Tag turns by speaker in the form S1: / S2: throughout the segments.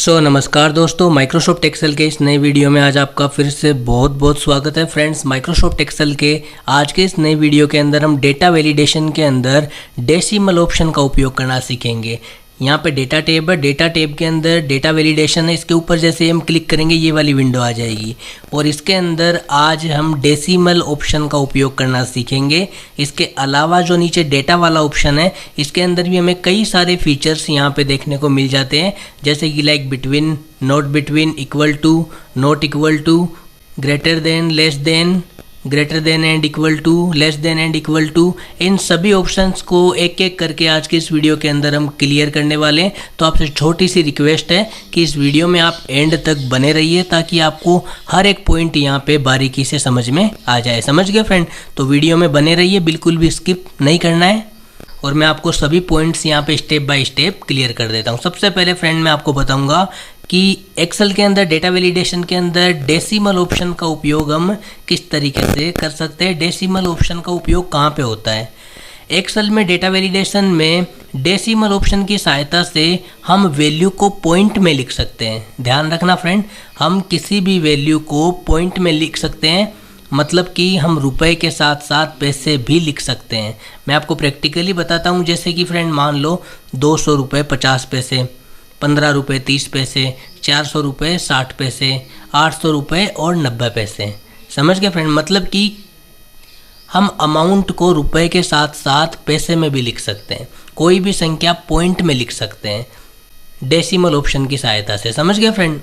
S1: नमस्कार दोस्तों, Microsoft Excel के इस नए वीडियो में आज आपका फिर से बहुत बहुत स्वागत है। फ्रेंड्स, माइक्रोसॉफ्ट एक्सेल के आज के इस नए वीडियो के अंदर हम डेटा वैलिडेशन के अंदर डेसिमल ऑप्शन का उपयोग करना सीखेंगे। यहाँ पे डेटा टैब है, डेटा टैब के अंदर डेटा वैलिडेशन है। इसके ऊपर जैसे हम क्लिक करेंगे ये वाली विंडो आ जाएगी और इसके अंदर आज हम डेसिमल ऑप्शन का उपयोग करना सीखेंगे। इसके अलावा जो नीचे डेटा वाला ऑप्शन है इसके अंदर भी हमें कई सारे फीचर्स यहाँ पे देखने को मिल जाते हैं, जैसे कि like between, not between, equal to, not equal to, greater than, less than, greater than and equal to, less than and equal to. इन सभी ऑप्शंस को एक एक करके आज के इस वीडियो के अंदर हम क्लियर करने वाले हैं। तो आपसे छोटी सी रिक्वेस्ट है कि इस वीडियो में आप एंड तक बने रहिए ताकि आपको हर एक पॉइंट यहाँ पे बारीकी से समझ में आ जाए। समझ गए फ्रेंड? तो वीडियो में बने रहिए, बिल्कुल भी स्किप नहीं करना है और मैं आपको सभी पॉइंट्स यहाँ पे स्टेप बाय स्टेप क्लियर कर देता हूँ। सबसे पहले फ्रेंड मैं आपको बताऊँगा कि एक्सेल के अंदर डेटा वैलिडेशन के अंदर डेसिमल ऑप्शन का उपयोग हम किस तरीके से कर सकते हैं, डेसिमल ऑप्शन का उपयोग कहाँ पे होता है। एक्सेल में डेटा वैलिडेशन में डेसिमल ऑप्शन की सहायता से हम वैल्यू को पॉइंट में लिख सकते हैं। ध्यान रखना फ्रेंड, हम किसी भी वैल्यू को पॉइंट में लिख सकते हैं, मतलब कि हम रुपए के साथ साथ पैसे भी लिख सकते हैं। मैं आपको प्रैक्टिकली बताता हूँ। जैसे कि फ्रेंड मान लो 200 रुपये 50 पैसे, 15 रुपये 30 पैसे, 400 रुपये 60 पैसे, 800 रुपये और 90 पैसे। समझ गए फ्रेंड? मतलब कि हम अमाउंट को रुपए के साथ साथ पैसे में भी लिख सकते हैं, कोई भी संख्या पॉइंट में लिख सकते हैं डेसिमल ऑप्शन की सहायता से। समझ गए फ्रेंड?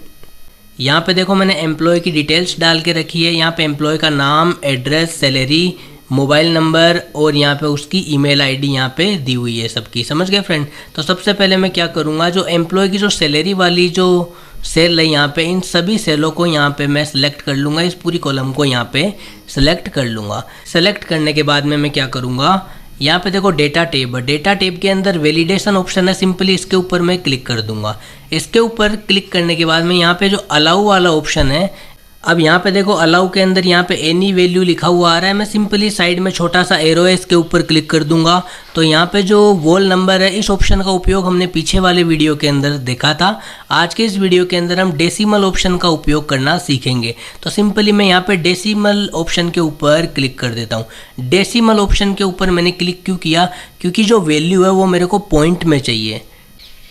S1: यहाँ पे देखो मैंने एम्प्लॉय की डिटेल्स डाल के रखी है। यहाँ पे एम्प्लॉय का नाम, एड्रेस, सैलरी, मोबाइल नंबर और यहाँ पे उसकी ईमेल आईडी यहाँ पे दी हुई है सबकी। समझ गए फ्रेंड? तो सबसे पहले मैं क्या करूँगा, जो एम्प्लॉय की जो सैलरी वाली जो सेल है यहाँ पे, इन सभी सेलों को यहाँ पे मैं सिलेक्ट कर लूँगा। इस पूरी कॉलम को यहाँ पे सिलेक्ट कर लूँगा। सेलेक्ट करने के बाद में मैं क्या करूँगा, यहाँ पे देखो डेटा टैब, डेटा टैब के अंदर वैलिडेशन ऑप्शन है, सिंपली इसके ऊपर मैं क्लिक कर दूंगा। इसके ऊपर क्लिक करने के बाद में यहाँ पे जो अलाउ वाला ऑप्शन है, अब यहाँ पे देखो अलाउ के अंदर यहाँ पे एनी वैल्यू लिखा हुआ आ रहा है। मैं सिंपली साइड में छोटा सा एरो है, इसके ऊपर क्लिक कर दूंगा। तो यहाँ पे जो वॉल नंबर है, इस ऑप्शन का उपयोग हमने पीछे वाले वीडियो के अंदर देखा था। आज के इस वीडियो के अंदर हम डेसिमल ऑप्शन का उपयोग करना सीखेंगे। तो सिंपली मैं यहाँ पे डेसिमल ऑप्शन के ऊपर क्लिक कर देता हूँ। डेसिमल ऑप्शन के ऊपर मैंने क्लिक क्यों किया? क्योंकि जो वैल्यू है वो मेरे को पॉइंट में चाहिए।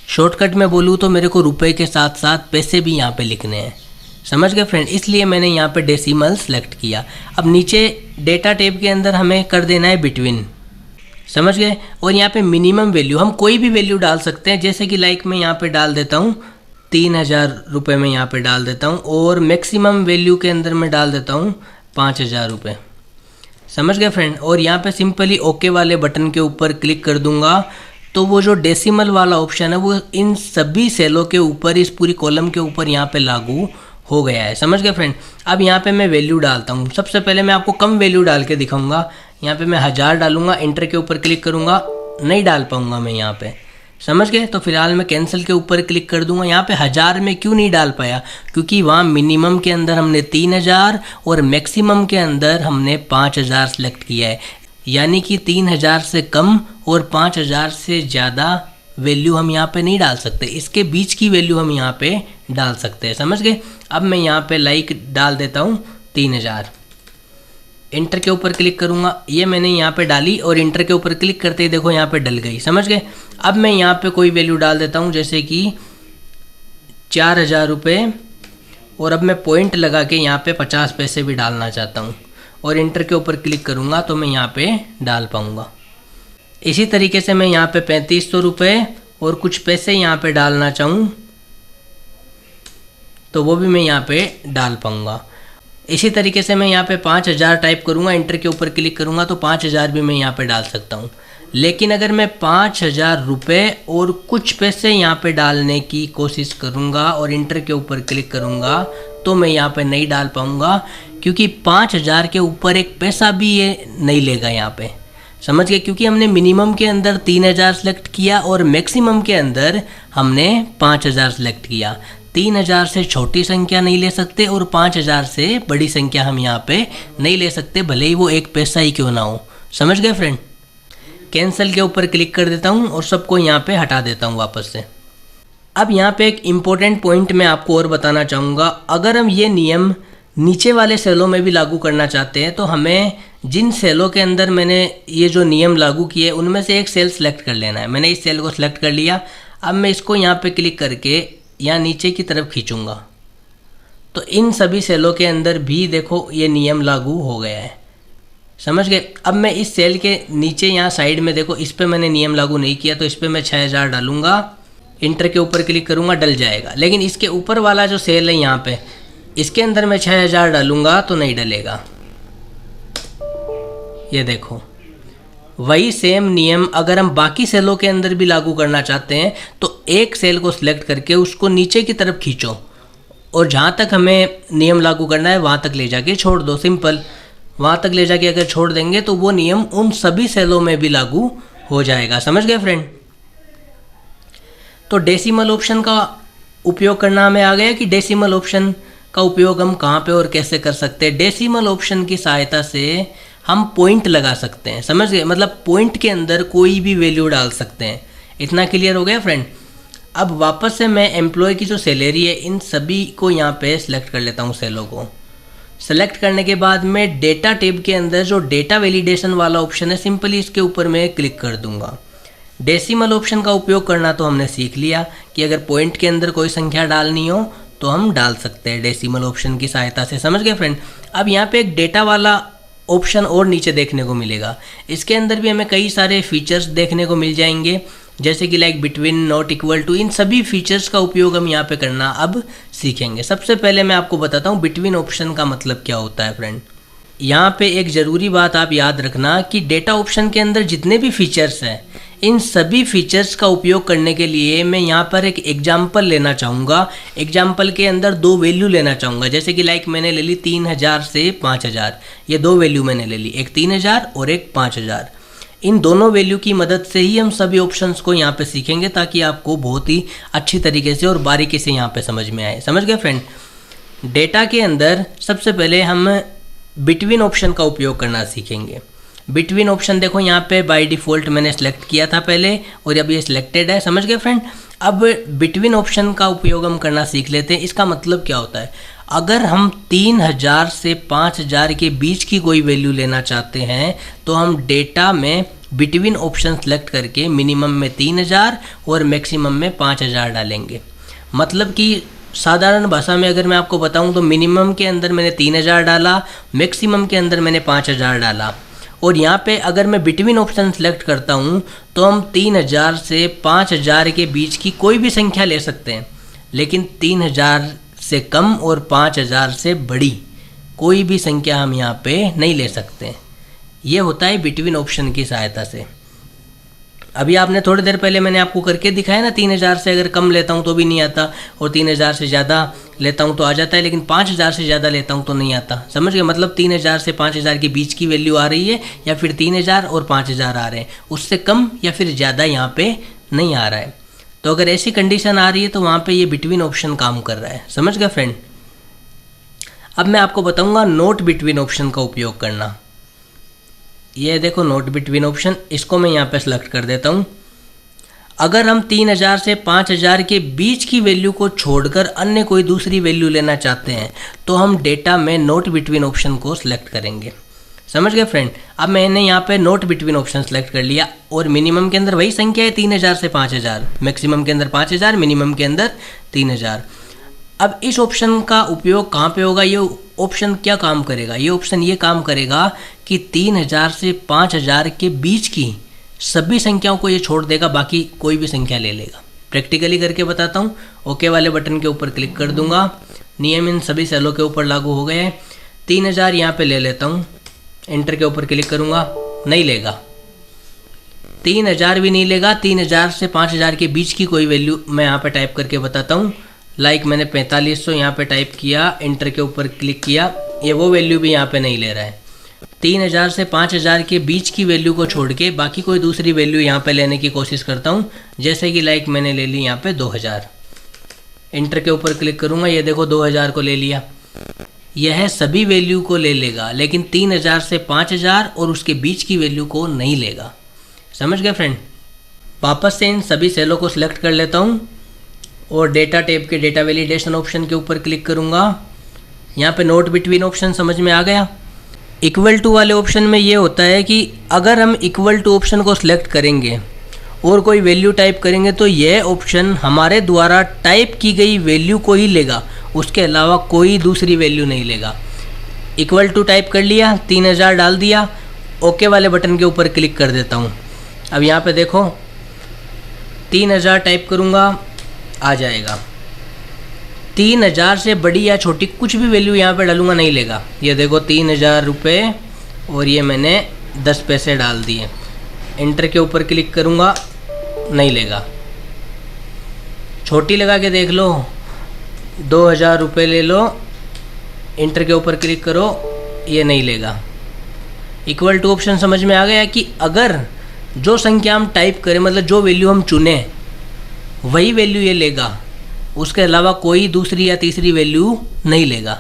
S1: शॉर्टकट में बोलूँ तो मेरे को रुपए के साथ साथ पैसे भी यहाँ पे लिखने हैं। समझ गए फ्रेंड? इसलिए मैंने यहाँ पे डेसिमल सेलेक्ट किया। अब नीचे डेटा टैब के अंदर हमें कर देना है बिटवीन। समझ गए? और यहाँ पे मिनिमम वैल्यू हम कोई भी वैल्यू डाल सकते हैं, जैसे कि लाइक मैं यहाँ पे डाल देता हूँ 3000 रुपये में यहाँ पे डाल देता हूँ और मैक्सिमम वैल्यू के अंदर मैं डाल देता हूँ 5000 रुपये। समझ गए फ्रेंड? और यहाँ पे सिंपली ओके वाले बटन के ऊपर क्लिक कर दूंगा तो वो जो डेसिमल वाला ऑप्शन है वो इन सभी सेलों के ऊपर, इस पूरी कॉलम के ऊपर यहाँ पे लागू हो गया है। समझ गए फ्रेंड? अब यहाँ पे मैं वैल्यू डालता हूँ। सबसे पहले मैं आपको कम वैल्यू डाल के दिखाऊंगा। यहाँ पे मैं 1000 डालूंगा, इंटर के ऊपर क्लिक करूँगा, नहीं डाल पाऊँगा मैं यहाँ पे। समझ गए? तो फिलहाल मैं कैंसिल के ऊपर क्लिक कर दूंगा। यहाँ पे 1000 में क्यों नहीं डाल पाया? क्योंकि वहाँ मिनिमम के अंदर हमने 3000 और मैक्सिमम के अंदर हमने 5000 सेलेक्ट किया है, यानी कि 3000 से कम और 5000 से ज़्यादा वैल्यू हम यहाँ पे नहीं डाल सकते। इसके बीच की वैल्यू हम यहाँ पे डाल सकते हैं। समझ गए? अब मैं यहाँ पे लाइक डाल देता हूँ 3000, इंटर के ऊपर क्लिक करूँगा। ये मैंने यहाँ पे डाली और इंटर के ऊपर क्लिक करते ही देखो यहाँ पे डल गई। समझ गए? अब मैं यहाँ पे कोई वैल्यू डाल देता हूँ, जैसे कि 4000 रुपये और अब मैं पॉइंट लगा के यहाँ पे 50 पैसे भी डालना चाहता हूँ और इंटर के ऊपर क्लिक करूँगा तो मैं यहाँ पे डाल पाऊँगा। इसी तरीके से मैं यहाँ पे 3500 रुपये और कुछ पैसे यहाँ पे डालना चाहूँ तो वो भी मैं यहाँ पे डाल पाऊँगा। इसी तरीके से मैं यहाँ पे 5000 टाइप करूँगा, इंटर के ऊपर क्लिक करूँगा तो 5000 भी मैं यहाँ पे डाल सकता हूँ। लेकिन अगर मैं 5000 रुपये और कुछ पैसे यहाँ पे डालने की कोशिश करूँगा और इंटर के ऊपर क्लिक करूँगा तो मैं यहाँ पे नहीं डाल पाऊँगा, क्योंकि 5000 के ऊपर एक पैसा भी ये नहीं लेगा यहाँ पे। समझ गए? क्योंकि हमने मिनिमम के अंदर 3000 सेलेक्ट किया और मैक्सिमम के अंदर हमने 5000 सेलेक्ट किया। 3000 से छोटी संख्या नहीं ले सकते और 5000 से बड़ी संख्या हम यहाँ पे नहीं ले सकते, भले ही वो एक पैसा ही क्यों ना हो। समझ गए फ्रेंड? कैंसिल के ऊपर क्लिक कर देता हूँ और सबको यहाँ पे हटा देता हूँ वापस से। अब यहाँ पे एक इम्पोर्टेंट पॉइंट मैं आपको और बताना चाहूँगा। अगर हम ये नियम नीचे वाले सेलों में भी लागू करना चाहते हैं तो हमें जिन सेलों के अंदर मैंने ये जो नियम लागू किए उनमें से एक सेल सेलेक्ट कर लेना है। मैंने इस सेल को सिलेक्ट कर लिया। अब मैं इसको यहाँ पे क्लिक करके यहाँ नीचे की तरफ खींचूँगा तो इन सभी सेलों के अंदर भी देखो ये नियम लागू हो गया है। समझ गए। अब मैं इस सेल के नीचे यहाँ साइड में देखो, इस पर मैंने नियम लागू नहीं किया तो इस पर मैं 6000 डालूंगा, इंटर के ऊपर क्लिक करूँगा, डल जाएगा। लेकिन इसके ऊपर वाला जो सेल है यहाँ पे, इसके अंदर मैं 6000 डालूंगा तो नहीं डलेगा। ये देखो, वही सेम नियम अगर हम बाकी सेलों के अंदर भी लागू करना चाहते हैं तो एक सेल को सिलेक्ट करके उसको नीचे की तरफ खींचो और जहाँ तक हमें नियम लागू करना है वहाँ तक ले जाके छोड़ दो। सिंपल, वहाँ तक ले जाके अगर छोड़ देंगे तो वो नियम उन सभी सेलों में भी लागू हो जाएगा। समझ गए फ्रेंड। तो डेसिमल ऑप्शन का उपयोग करना हमें आ गया कि डेसिमल ऑप्शन का उपयोग हम कहाँ पे और कैसे कर सकते हैं। डेसिमल ऑप्शन की सहायता से हम पॉइंट लगा सकते हैं। समझ गए, मतलब पॉइंट के अंदर कोई भी वैल्यू डाल सकते हैं। इतना क्लियर हो गया फ्रेंड। अब वापस से मैं एम्प्लॉय की जो सैलरी है इन सभी को यहाँ पे सिलेक्ट कर लेता हूँ। सेलों को सेलेक्ट करने के बाद मैं डेटा टैब के अंदर जो डेटा वैलिडेशन वाला ऑप्शन है, सिंपली इसके ऊपर मैं क्लिक कर दूंगा। डेसिमल ऑप्शन का उपयोग करना तो हमने सीख लिया कि अगर पॉइंट के अंदर कोई संख्या डालनी हो तो हम डाल सकते हैं डेसिमल ऑप्शन की सहायता से। समझ गए फ्रेंड। अब यहाँ पे एक डेटा वाला ऑप्शन और नीचे देखने को मिलेगा। इसके अंदर भी हमें कई सारे फीचर्स देखने को मिल जाएंगे, जैसे कि like between, not equal to. इन सभी फीचर्स का उपयोग हम यहाँ पे करना अब सीखेंगे। सबसे पहले मैं आपको बताता हूँ बिटवीन ऑप्शन का मतलब क्या होता है फ्रेंड। यहाँ पे एक ज़रूरी बात आप याद रखना कि डेटा ऑप्शन के अंदर जितने भी फीचर्स हैं इन सभी फीचर्स का उपयोग करने के लिए मैं यहाँ पर एक एग्जाम्पल लेना चाहूँगा। एग्जाम्पल के अंदर दो वैल्यू लेना चाहूँगा, जैसे कि लाइक मैंने ले ली 3000 से 5000। ये दो वैल्यू मैंने ले ली, एक 3000 और एक 5000। इन दोनों वैल्यू की मदद से ही हम सभी ऑप्शंस को यहाँ पे सीखेंगे ताकि आपको बहुत ही अच्छी तरीके से और बारीकी से यहाँ पे समझ में आए। समझ गए फ्रेंड। डेटा के अंदर सबसे पहले हम बिटवीन ऑप्शन का उपयोग करना सीखेंगे। बिटवीन ऑप्शन देखो यहाँ पे बाय डिफ़ॉल्ट मैंने सेलेक्ट किया था पहले और अब ये सिलेक्टेड है। समझ गए फ्रेंड। अब बिटवीन ऑप्शन का उपयोग हम करना सीख लेते हैं। इसका मतलब क्या होता है, अगर हम 3000 से 5000 के बीच की कोई वैल्यू लेना चाहते हैं तो हम डेटा में बिटवीन ऑप्शन सेलेक्ट करके मिनिमम में 3000 और मैक्सिमम में 5000 डालेंगे। मतलब कि साधारण भाषा में अगर मैं आपको बताऊं तो मिनिमम के अंदर मैंने 3000 डाला, मैक्सिमम के अंदर मैंने 5000 डाला। और यहाँ पे अगर मैं बिटवीन ऑप्शन सेलेक्ट करता हूँ तो हम 3000 से 5000 के बीच की कोई भी संख्या ले सकते हैं, लेकिन 3000 से कम और 5000 से बड़ी कोई भी संख्या हम यहाँ पे नहीं ले सकते। ये होता है बिटवीन ऑप्शन की सहायता से। अभी आपने थोड़ी देर पहले मैंने आपको करके दिखाया ना, 3000 से अगर कम लेता हूँ तो भी नहीं आता और 3000 से ज़्यादा लेता हूँ तो आ जाता है, लेकिन 5000 से ज़्यादा लेता हूँ तो नहीं आता। समझ गए। मतलब 3000 से 5000 के बीच की वैल्यू आ रही है या फिर 3000 और 5000 आ रहे हैं, उससे कम या फिर ज़्यादा यहाँ पे नहीं आ रहा है। तो अगर ऐसी कंडीशन आ रही है तो वहाँ पे ये बिटवीन ऑप्शन काम कर रहा है। समझ गए फ्रेंड। अब मैं आपको बताऊँगा नोट बिटवीन ऑप्शन का उपयोग करना। ये देखो नोट बिटवीन ऑप्शन, इसको मैं यहाँ पे सेलेक्ट कर देता हूँ। अगर हम 3000 से 5000 के बीच की वैल्यू को छोड़कर अन्य कोई दूसरी वैल्यू लेना चाहते हैं तो हम डेटा में नोट बिटवीन ऑप्शन को सिलेक्ट करेंगे। समझ गए फ्रेंड। अब मैंने यहाँ पे नोट बिटवीन ऑप्शन सेलेक्ट कर लिया और मिनिमम के अंदर वही संख्या है 3000 से 5000, मैक्सिमम के अंदर 5000, मिनिमम के अंदर 3000। अब इस ऑप्शन का उपयोग कहाँ पे होगा, ये ऑप्शन क्या काम करेगा, ये ऑप्शन ये काम करेगा कि 3000 से 5000 के बीच की सभी संख्याओं को ये छोड़ देगा, बाकी कोई भी संख्या ले लेगा। प्रैक्टिकली करके बताता हूँ। ओके वाले बटन के ऊपर क्लिक कर दूंगा। नियम इन सभी सेलों के ऊपर लागू हो गए हैं। 3000 यहाँ पे ले लेता हूँ, एंटर के ऊपर क्लिक करूँगा, नहीं लेगा। 3000 भी नहीं लेगा। 3000 से 5000 के बीच की कोई वैल्यू मैं यहाँ पे टाइप करके बताता हूँ। लाइक मैंने 4500 यहाँ पे टाइप किया, एंटर के ऊपर क्लिक किया, ये वो वैल्यू भी यहाँ पे नहीं ले रहा है। 3000 से 5000 के बीच की वैल्यू को छोड़ के बाकी कोई दूसरी वैल्यू यहाँ पे लेने की कोशिश करता हूँ, जैसे कि लाइक मैंने ले ली यहाँ पे 2000। एंटर के ऊपर क्लिक करूँगा, ये देखो 2000 को ले लिया। यह सभी वैल्यू को ले लेगा लेकिन 3000 से 5000 और उसके बीच की वैल्यू को नहीं लेगा। समझ गए फ्रेंड। वापस से इन सभी सेलों को सिलेक्ट कर लेता हूँ और डेटा टैब के डेटा वैलिडेशन ऑप्शन के ऊपर क्लिक करूँगा। यहाँ पे नोट बिटवीन ऑप्शन समझ में आ गया। इक्वल टू वाले ऑप्शन में ये होता है कि अगर हम इक्वल टू ऑप्शन को सिलेक्ट करेंगे और कोई वैल्यू टाइप करेंगे तो यह ऑप्शन हमारे द्वारा टाइप की गई वैल्यू को ही लेगा, उसके अलावा कोई दूसरी वैल्यू नहीं लेगा। इक्वल टू टाइप कर लिया, 3000 डाल दिया, ओके वाले बटन के ऊपर क्लिक कर देता हूँ। अब यहाँ पे देखो 3000 टाइप करूँगा, आ जाएगा। 3000 से बड़ी या छोटी कुछ भी वैल्यू यहाँ पे डालूंगा, नहीं लेगा। ये देखो 3000 रुपये और ये मैंने 10 पैसे डाल दिए। इंटर के ऊपर क्लिक करूँगा, नहीं लेगा। छोटी लगा के देख लो, 2000 रुपये ले लो, इंटर के ऊपर क्लिक करो, ये नहीं लेगा। इक्वल टू ऑप्शन समझ में आ गया कि अगर जो संख्या हम टाइप करें, मतलब जो वैल्यू हम चुने वही वैल्यू ये लेगा, उसके अलावा कोई दूसरी या तीसरी वैल्यू नहीं लेगा।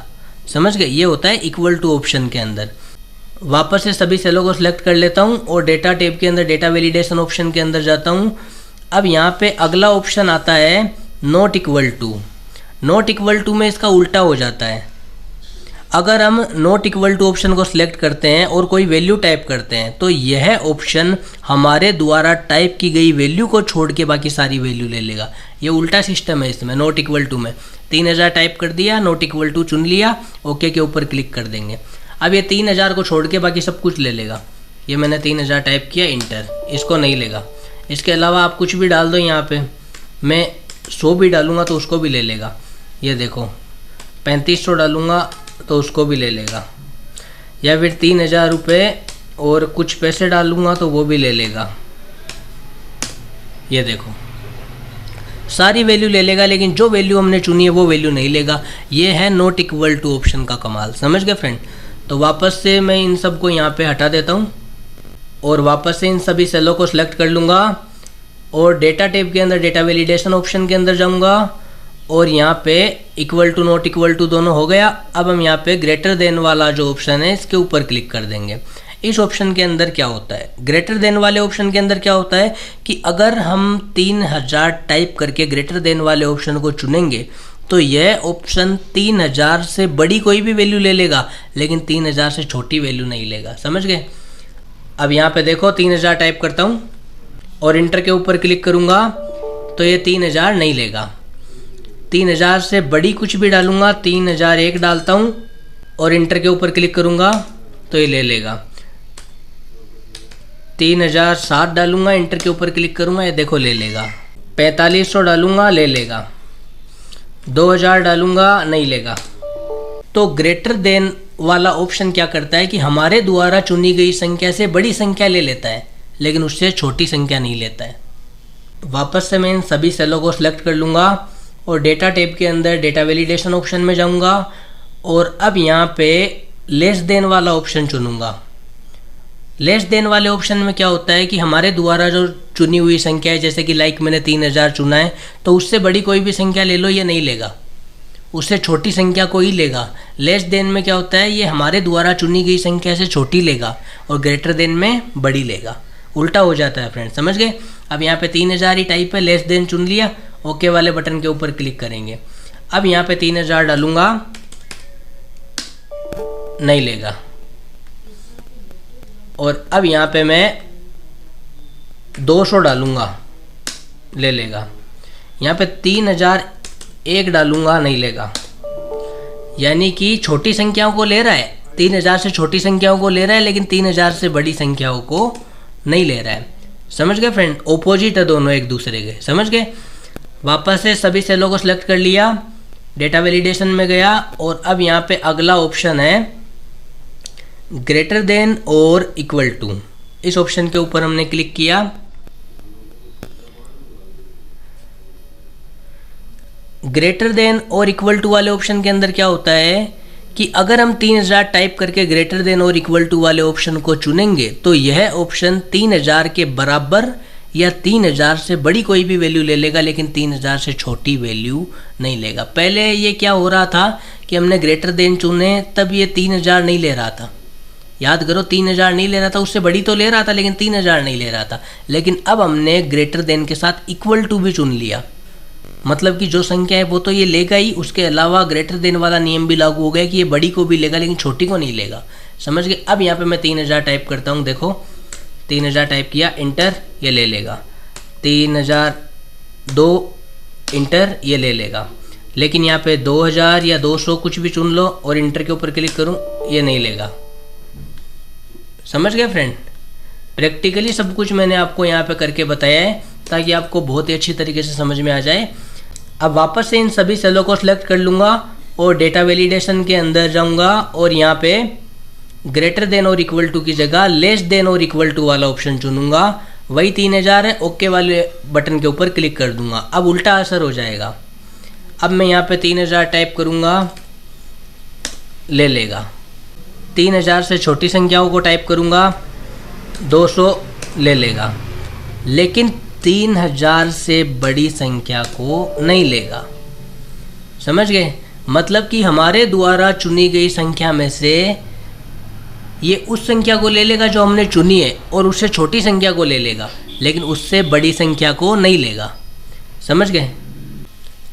S1: समझ गए? ये होता है इक्वल टू ऑप्शन के अंदर। वापस से सभी सेलों को सिलेक्ट कर लेता हूँ और डेटा टैब के अंदर डेटा वैलिडेशन ऑप्शन के अंदर जाता हूँ। अब यहाँ पे अगला ऑप्शन आता है not equal to. Not equal to में इसका उल्टा हो जाता है। अगर हम नॉट इक्वल टू ऑप्शन को सिलेक्ट करते हैं और कोई वैल्यू टाइप करते हैं तो यह ऑप्शन हमारे द्वारा टाइप की गई वैल्यू को छोड़ के बाकी सारी वैल्यू ले लेगा। ये उल्टा सिस्टम है इसमें। नॉट इक्वल टू में 3000 टाइप कर दिया, नॉट इक्वल टू चुन लिया, ओके के ऊपर क्लिक कर देंगे। अब ये 3000 को छोड़ के बाकी सब कुछ ले लेगा। ये मैंने 3000 टाइप किया, इंटर, इसको नहीं लेगा। इसके अलावा आप कुछ भी डाल दो, यहाँ पे मैं 100 भी डालूंगा तो उसको भी ले लेगा। ये देखो 3500 डालूंगा तो उसको भी ले लेगा। या फिर 3000 रुपये और कुछ पैसे डालूंगा तो वो भी ले लेगा। ये देखो सारी वैल्यू ले लेगा, लेकिन जो वैल्यू हमने चुनी है वो वैल्यू नहीं लेगा। ये है नॉट इक्वल टू ऑप्शन का कमाल। समझ गए फ्रेंड? तो वापस से मैं इन सब को यहाँ पे हटा देता हूँ और वापस से इन सभी सेलों को सिलेक्ट कर लूँगा और डेटा टैब के अंदर डेटा वैलिडेशन ऑप्शन के अंदर जाऊँगा और यहाँ पे equal to not equal to दोनों हो गया। अब हम यहाँ पे ग्रेटर देन वाला जो ऑप्शन है इसके ऊपर क्लिक कर देंगे। इस ऑप्शन के अंदर क्या होता है, ग्रेटर देन वाले ऑप्शन के अंदर क्या होता है कि अगर हम 3000 टाइप करके ग्रेटर देन वाले ऑप्शन को चुनेंगे तो यह ऑप्शन 3000 से बड़ी कोई भी वैल्यू ले लेगा, लेकिन 3000 से छोटी वैल्यू नहीं लेगा। समझ गए? अब यहाँ पे देखो 3000 टाइप करता हूँ और इंटर के ऊपर क्लिक करूँगा तो ये 3000 नहीं लेगा। 3000 से बड़ी कुछ भी डालूंगा, 3001 डालता हूँ और इंटर के ऊपर क्लिक करूँगा तो ये ले लेगा। 3007 डालूंगा, इंटर के ऊपर क्लिक करूँगा, ये देखो ले लेगा। 4500 डालूंगा, ले लेगा। 2000 डालूंगा, नहीं लेगा। तो ग्रेटर देन वाला ऑप्शन क्या करता है कि हमारे द्वारा चुनी गई संख्या से बड़ी संख्या ले लेता है, लेकिन उससे छोटी संख्या नहीं लेता है। वापस से मैं इन सभी सेलों को सिलेक्ट कर लूँगा और डेटा टैब के अंदर डेटा वैलिडेशन ऑप्शन में जाऊँगा और अब यहाँ पे लेस देन वाला ऑप्शन चुनूँगा। लेस देन वाले ऑप्शन में क्या होता है कि हमारे द्वारा जो चुनी हुई संख्या है, जैसे कि लाइक मैंने 3000 चुना है, तो उससे बड़ी कोई भी संख्या ले लो, ये नहीं लेगा, उससे छोटी संख्या को ही लेगा। लेस देन में क्या होता है, ये हमारे द्वारा चुनी गई संख्या से छोटी लेगा और ग्रेटर देन में बड़ी लेगा। उल्टा हो जाता है फ्रेंड। समझ गए? अब यहाँ पे 3000 ही टाइप है, लेस देन चुन लिया, ओके वाले बटन के ऊपर क्लिक करेंगे। अब यहाँ पे 3000 डालूंगा, नहीं लेगा। और अब यहाँ पे मैं 200 डालूंगा, ले लेगा। यहाँ पे 3001 डालूंगा, नहीं लेगा। यानी कि छोटी संख्याओं को ले रहा है, 3000 से छोटी संख्याओं को ले रहा है, लेकिन 3000 से बड़ी संख्याओं को नहीं ले रहा है। समझ गए फ्रेंड? ऑपोजिट है दोनों एक दूसरे के। समझ गए? वापस से सभी सेलों को सिलेक्ट कर लिया, डेटा वैलिडेशन में गया और अब यहाँ पे अगला ऑप्शन है ग्रेटर देन और इक्वल टू। इस ऑप्शन के ऊपर हमने क्लिक किया। ग्रेटर देन और इक्वल टू वाले ऑप्शन के अंदर क्या होता है कि अगर हम 3000 टाइप करके ग्रेटर देन और इक्वल टू वाले ऑप्शन को चुनेंगे तो यह ऑप्शन 3000 के बराबर या 3000 से बड़ी कोई भी वैल्यू ले लेगा, लेकिन 3000 से छोटी वैल्यू नहीं लेगा। पहले ये क्या हो रहा था कि हमने ग्रेटर देन चुने तब ये 3000 नहीं ले रहा था। याद करो, 3000 नहीं ले रहा था, उससे बड़ी तो ले रहा था लेकिन 3000 नहीं ले रहा था। लेकिन अब हमने ग्रेटर देन के साथ इक्वल टू भी चुन लिया मतलब कि जो संख्या है वो तो ये लेगा ही, उसके अलावा ग्रेटर देन वाला नियम भी लागू हो गया कि ये बड़ी को भी लेगा लेकिन छोटी को नहीं लेगा। समझ गए। अब यहाँ पे मैं 3000 टाइप करता हूँ, देखो 3000 टाइप किया, इंटर, ये ले लेगा। 3002 इंटर, ये ले लेगा। लेकिन यहाँ पे 2000 या 200 कुछ भी चुन लो और इंटर के ऊपर क्लिक करूँ, ये नहीं लेगा। समझ गए फ्रेंड। प्रैक्टिकली सब कुछ मैंने आपको यहाँ पे करके बताया है ताकि आपको बहुत ही अच्छी तरीके से समझ में आ जाए। अब वापस से इन सभी सेलों को सिलेक्ट कर लूँगा और डेटा वैलिडेशन के अंदर जाऊँगा और यहाँ पे ग्रेटर देन और इक्वल टू की जगह लेस देन और इक्वल टू वाला ऑप्शन चुनूंगा। वही 3000 है, ओके वाले बटन के ऊपर क्लिक कर दूंगा। अब उल्टा असर हो जाएगा। अब मैं यहाँ पे 3000 टाइप करूँगा, ले लेगा। 3000 से छोटी संख्याओं को टाइप करूँगा, 200, ले लेगा। लेकिन 3000 से बड़ी संख्या को नहीं लेगा। समझ गए। मतलब कि हमारे द्वारा चुनी गई संख्या में से ये उस संख्या को ले लेगा जो हमने चुनी है और उससे छोटी संख्या को ले लेगा, लेकिन उससे बड़ी संख्या को नहीं लेगा। समझ गए।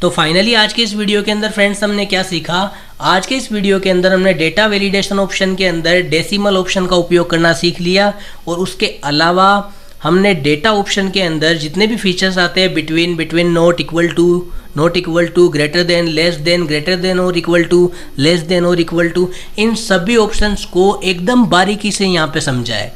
S1: तो फाइनली आज के इस वीडियो के अंदर फ्रेंड्स हमने क्या सीखा। आज के इस वीडियो के अंदर हमने डेटा वैलिडेशन ऑप्शन के अंदर डेसिमल ऑप्शन का उपयोग करना सीख लिया और उसके अलावा हमने डेटा ऑप्शन के अंदर जितने भी फीचर्स आते हैं, between, not equal to, greater than, less than, greater than और इक्वल टू, लेस देन और इक्वल टू, इन सभी ऑप्शंस को एकदम बारीकी से यहाँ पे समझा है।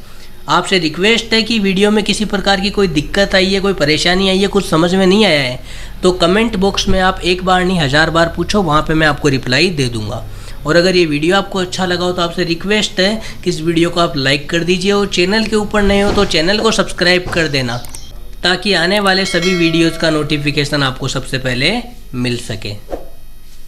S1: आपसे रिक्वेस्ट है कि वीडियो में किसी प्रकार की कोई दिक्कत आई है, कोई परेशानी आई है, कुछ समझ में नहीं आया है तो कमेंट बॉक्स में आप एक बार नहीं 1000 बार पूछो, वहाँ पे मैं आपको रिप्लाई दे दूँगा। और अगर ये वीडियो आपको अच्छा लगा हो तो आपसे रिक्वेस्ट है कि इस वीडियो को आप लाइक कर दीजिए और चैनल के ऊपर नए हो तो चैनल को सब्सक्राइब कर देना ताकि आने वाले सभी वीडियोज़ का नोटिफिकेशन आपको सबसे पहले मिल सके।